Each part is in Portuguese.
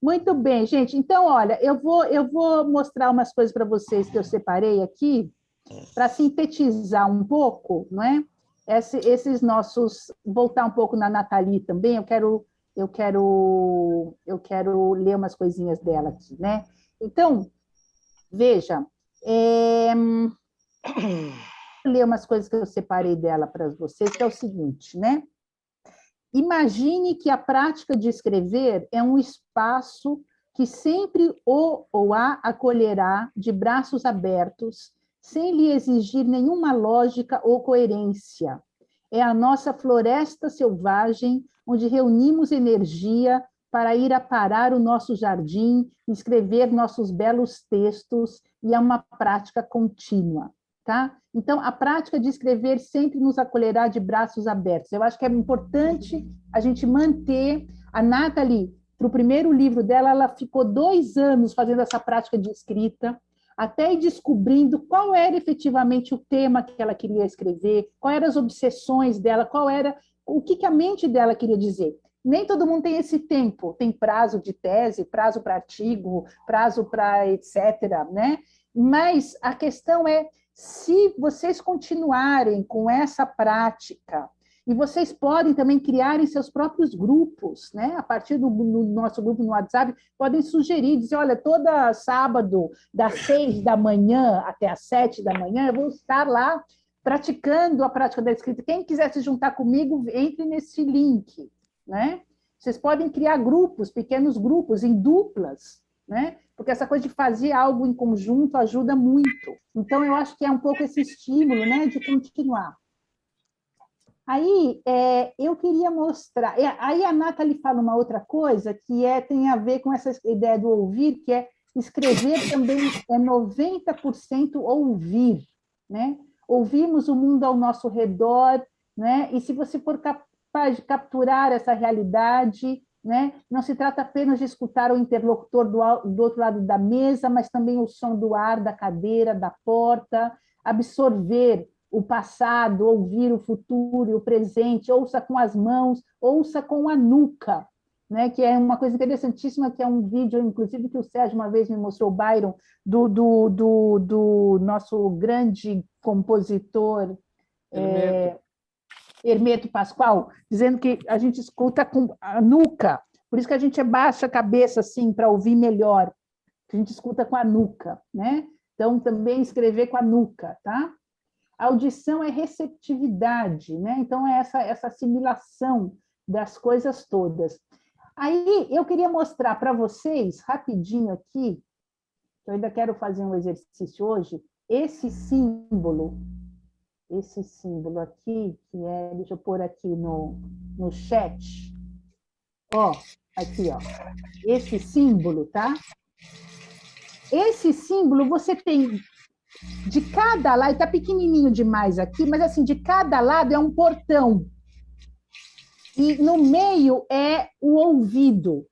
Muito bem, gente. Então, olha, eu vou mostrar umas coisas para vocês que eu separei aqui, para sintetizar um pouco, não é? Esses nossos, voltar um pouco na Nathalie também, eu quero ler umas coisinhas dela aqui, né? Então, veja, vou ler umas coisas que eu separei dela para vocês, que é o seguinte, né? Imagine que a prática de escrever é um espaço que sempre o ou a acolherá de braços abertos, sem lhe exigir nenhuma lógica ou coerência. É a nossa floresta selvagem, onde reunimos energia para ir aparar o nosso jardim, escrever nossos belos textos, e é uma prática contínua. Tá? Então, a prática de escrever sempre nos acolherá de braços abertos. Eu acho que é importante a gente manter. A Nathalie, para o primeiro livro dela, ela ficou 2 anos fazendo essa prática de escrita, até ir descobrindo qual era efetivamente o tema que ela queria escrever, quais eram as obsessões dela, qual era o que a mente dela queria dizer. Nem todo mundo tem esse tempo, tem prazo de tese, prazo para artigo, prazo para etc., né? Mas a questão é, se vocês continuarem com essa prática, e vocês podem também criarem seus próprios grupos, né? A partir do nosso grupo no WhatsApp, podem sugerir, dizer, olha, toda sábado, das 6 da manhã até as 7 da manhã, eu vou estar lá praticando a prática da escrita. Quem quiser se juntar comigo, entre nesse link, né? Vocês podem criar grupos, pequenos grupos, em duplas, né? Porque essa coisa de fazer algo em conjunto ajuda muito. Então, eu acho que é um pouco esse estímulo, né, de continuar. Aí, eu queria mostrar... Aí a Nathalie fala uma outra coisa que tem a ver com essa ideia do ouvir, que é escrever também é 90% ouvir, né? Ouvirmos o mundo ao nosso redor, né? E se você for capaz de capturar essa realidade, né? Não se trata apenas de escutar o interlocutor do outro lado da mesa, mas também o som do ar, da cadeira, da porta, absorver o passado, ouvir o futuro e o presente, ouça com as mãos, ouça com a nuca, né? Que é uma coisa interessantíssima, que é um vídeo, inclusive, que o Sérgio uma vez me mostrou, o Byron, do nosso grande compositor, Hermeto Pascoal, dizendo que a gente escuta com a nuca, por isso que a gente abaixa a cabeça assim para ouvir melhor, que a gente escuta com a nuca, né? Então, também escrever com a nuca, tá? A audição é receptividade, né? Então, é essa assimilação das coisas todas. Aí, eu queria mostrar para vocês, rapidinho aqui, eu ainda quero fazer um exercício hoje, esse símbolo aqui, que é, deixa eu pôr aqui no chat, ó, aqui, ó, esse símbolo, tá? Esse símbolo você tem de cada lado, está pequenininho demais aqui, mas assim, de cada lado é um portão. E no meio é o ouvido,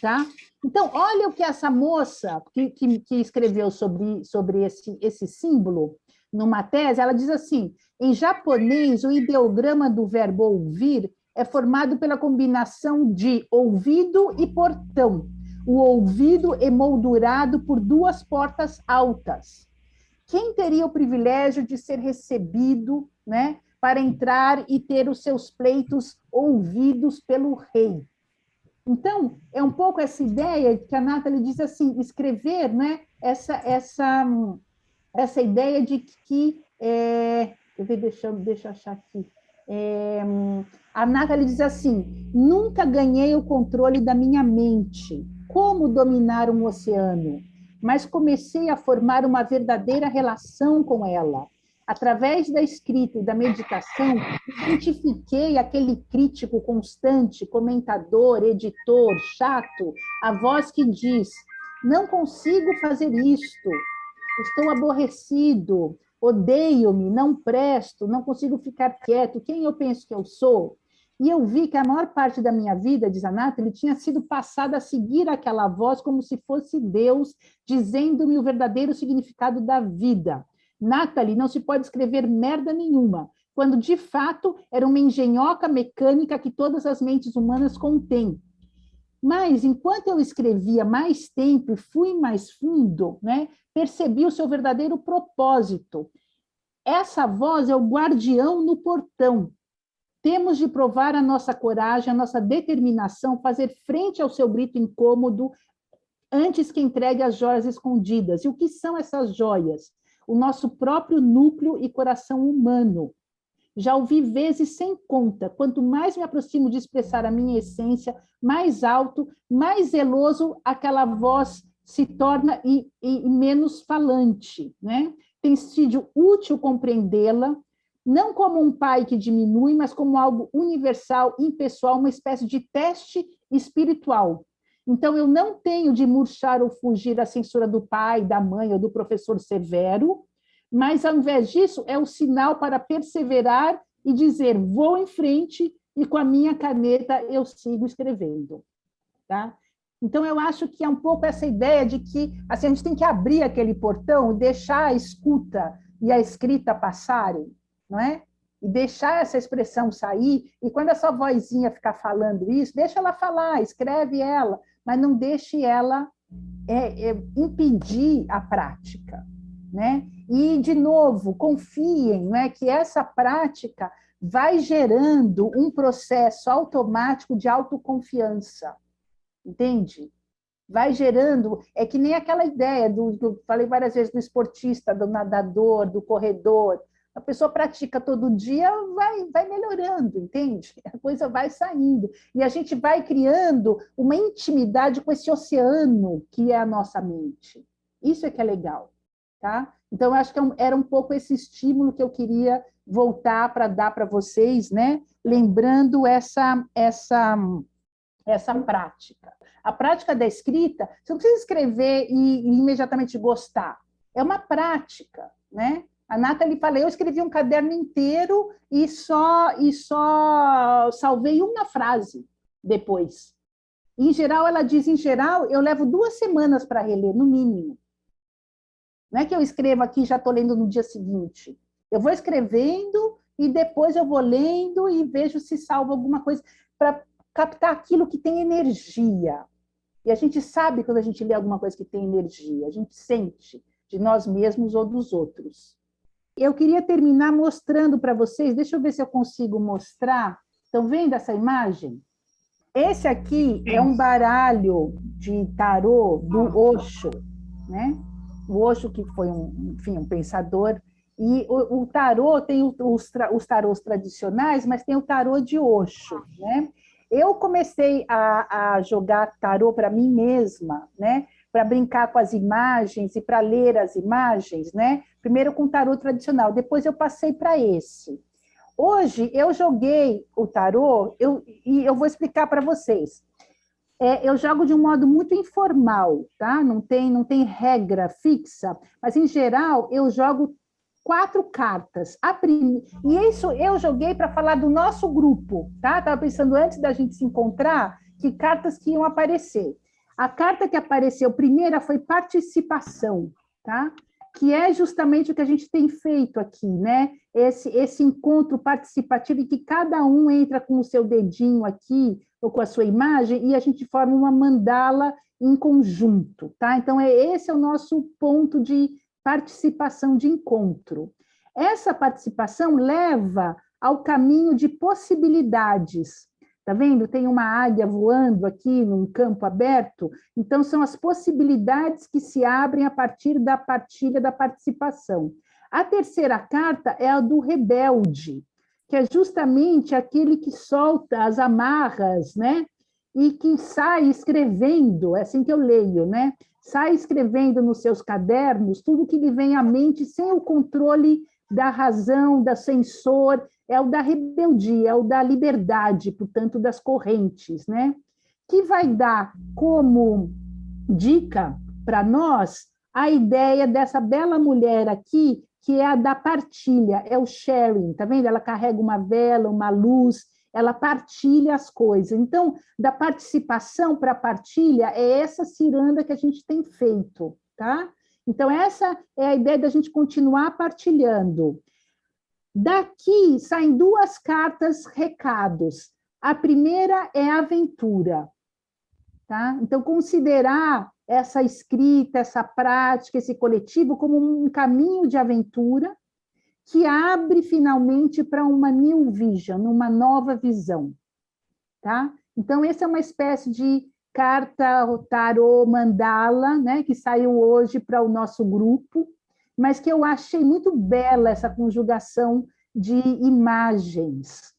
tá? Então, olha o que essa moça que escreveu sobre esse símbolo numa tese, ela diz assim, em japonês, o ideograma do verbo ouvir é formado pela combinação de ouvido e portão. O ouvido emoldurado por 2 portas altas. Quem teria o privilégio de ser recebido, né, para entrar e ter os seus pleitos ouvidos pelo rei? Então, é um pouco essa ideia que a Nathalie diz assim, escrever, né, essa ideia de que... deixa eu achar aqui. A Nathalie diz assim, nunca ganhei o controle da minha mente. Como dominar um oceano? Mas comecei a formar uma verdadeira relação com ela. Através da escrita e da meditação, identifiquei aquele crítico constante, comentador, editor, chato, a voz que diz, não consigo fazer isto, estou aborrecido, odeio-me, não presto, não consigo ficar quieto, quem eu penso que eu sou? E eu vi que a maior parte da minha vida, diz a Nathalie, tinha sido passada a seguir aquela voz como se fosse Deus dizendo-me o verdadeiro significado da vida. Nathalie, não se pode escrever merda nenhuma, quando de fato era uma engenhoca mecânica que todas as mentes humanas contêm. Mas, enquanto eu escrevia mais tempo e fui mais fundo, né, percebi o seu verdadeiro propósito. Essa voz é o guardião no portão. Temos de provar a nossa coragem, a nossa determinação, fazer frente ao seu grito incômodo antes que entregue as joias escondidas. E o que são essas joias? O nosso próprio núcleo e coração humano. Já ouvi vezes sem conta, quanto mais me aproximo de expressar a minha essência, mais alto, mais zeloso aquela voz se torna e menos falante, né? Tem sido útil compreendê-la, não como um pai que diminui, mas como algo universal, impessoal, uma espécie de teste espiritual. Então, eu não tenho de murchar ou fugir da censura do pai, da mãe ou do professor severo, mas, ao invés disso, é o sinal para perseverar e dizer, vou em frente e com a minha caneta eu sigo escrevendo. Tá? Então, eu acho que é um pouco essa ideia de que assim, a gente tem que abrir aquele portão e deixar a escuta e a escrita passarem, não é? E deixar essa expressão sair, e quando essa vozinha ficar falando isso, deixa ela falar, escreve ela, mas não deixe ela impedir a prática, né? E, de novo, confiem, né, que essa prática vai gerando um processo automático de autoconfiança, entende? Vai gerando, é que nem aquela ideia que eu falei várias vezes do esportista, do nadador, do corredor. A pessoa pratica todo dia, vai melhorando, entende? A coisa vai saindo. E a gente vai criando uma intimidade com esse oceano que é a nossa mente. Isso é que é legal, tá? Então, eu acho que era um pouco esse estímulo que eu queria voltar para dar para vocês, né? Lembrando essa prática. A prática da escrita, você não precisa escrever e imediatamente gostar. É uma prática, né? A Nathalie fala, eu escrevi um caderno inteiro e só salvei uma frase depois. Em geral, ela diz, em geral, eu levo 2 semanas para reler, no mínimo. Não é que eu escrevo aqui e já estou lendo no dia seguinte. Eu vou escrevendo e depois eu vou lendo e vejo se salva alguma coisa para captar aquilo que tem energia. E a gente sabe quando a gente lê alguma coisa que tem energia, a gente sente de nós mesmos ou dos outros. Eu queria terminar mostrando para vocês, deixa eu ver se eu consigo mostrar. Estão vendo essa imagem? Esse aqui é um baralho de tarô do Osho, né? O Osho, que foi um pensador, e o tarô tem os tarôs tradicionais, mas tem o tarô de Osho, né? Eu comecei a jogar tarô para mim mesma, né? Para brincar com as imagens e para ler as imagens, né? Primeiro com o tarô tradicional, depois eu passei para esse. Hoje eu joguei o tarô e eu vou explicar para vocês. Eu jogo de um modo muito informal, tá? Não tem regra fixa, mas em geral eu jogo 4 cartas. E isso eu joguei para falar do nosso grupo, tá? Estava pensando antes da gente se encontrar que cartas que iam aparecer. A carta que apareceu primeira foi participação, tá? Que é justamente o que a gente tem feito aqui, né? Esse encontro participativo em que cada um entra com o seu dedinho aqui ou com a sua imagem e a gente forma uma mandala em conjunto, tá? Então esse é o nosso ponto de participação, de encontro. Essa participação leva ao caminho de possibilidades. Tá vendo? Tem uma águia voando aqui num campo aberto. Então, são as possibilidades que se abrem a partir da partilha da participação. A terceira carta é a do rebelde, que é justamente aquele que solta as amarras, né? E que sai escrevendo, é assim que eu leio, né? Sai escrevendo nos seus cadernos tudo que lhe vem à mente sem o controle da razão, da censor, é o da rebeldia, é o da liberdade, portanto, das correntes, né? Que vai dar como dica para nós a ideia dessa bela mulher aqui, que é a da partilha, é o sharing, tá vendo? Ela carrega uma vela, uma luz, ela partilha as coisas. Então, da participação para a partilha, é essa ciranda que a gente tem feito, tá? Então, essa é a ideia da gente continuar partilhando. Daqui saem 2 cartas recados. A primeira é aventura. tá? Então, considerar essa escrita, essa prática, esse coletivo como um caminho de aventura que abre finalmente para uma new vision, uma nova visão, tá? Então, essa é uma espécie de carta tarô mandala, né, que saiu hoje para o nosso grupo, mas que eu achei muito bela essa conjugação de imagens,